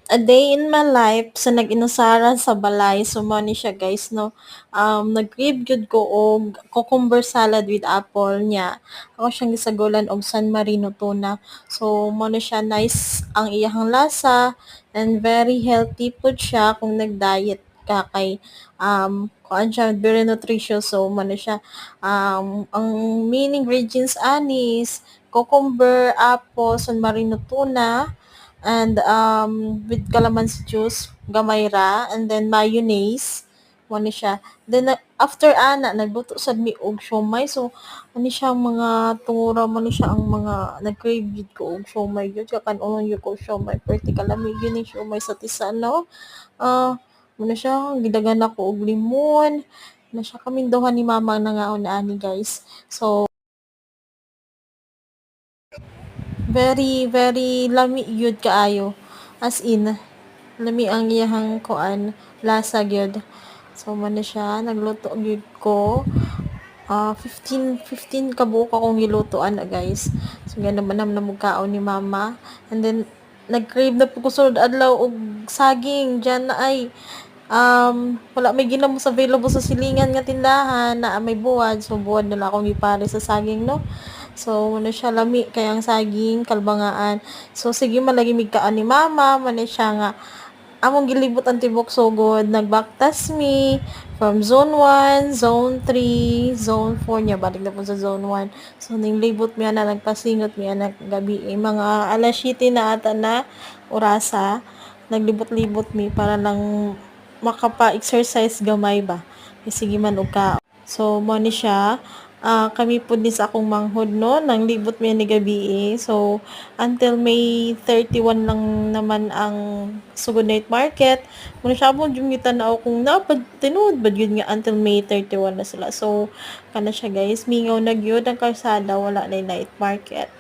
A day in my life sa nag-inusara sa balay so mao ni siya guys no. Nag-crave gyud ko og cucumber salad with apple niya. Ako siyang gisagulan og San Marino tuna. So mao ni siya nice ang iyang lasa and very healthy food siya kung nag-diet ka kay kuan siya very nutritious so mao ni siya ang main ingredients anis cucumber, apple, San Marino tuna and with calamansi juice, gamay ra, and then mayonnaise, mo ni siya. Then after ana nagluto sad mi og siomai. So ani siya mga tungura mo ni siya ang mga nag-crave gyud ko og siomai gyud kakan-on gyud ko og siomai perti kalami gyud ni siomai sa tisan no. Mo na siya gidaghan ako og limon, na siya kaming duha ni mama ang nangaon na ani guys. So very very lami gyud kaayo. As in lami ang iyahang kuan lasa gyud. So man na siya nagluto gyud ko. 15 kabuok akong gilutoan na guys. So ganamanam na mugkaon ni mama. And then nag-crave na po ko sulod adlaw og saging diyan na ay wala may ginamos available sa silingan nga tindahan na may buwad so buwad na lang akong gipare sa saging no. So muna siya lami kay ang saging kalbangaan. So sige malagi migkaan ni mama man siya nga among gilibot ang tibok sugod nagbaktas mi from zone 1, zone 3, zone 4 niya balik na po sa zone 1. So ning libot mi ana nagpasingot mi ana gabi mga alas 7 na ata na orasa naglibot-libot mi para lang makapa-exercise gamay ba. Sige man og ka. So mo ni siya kami po din sa akong manghod no nang libot mi ni gabi so until May 31 lang naman ang sugod night market muna siya mo yung tanaw kung napad tinuod ba yun nga until May 31 na sila so kana siya guys mingaw na gyud ang kalsada wala na night market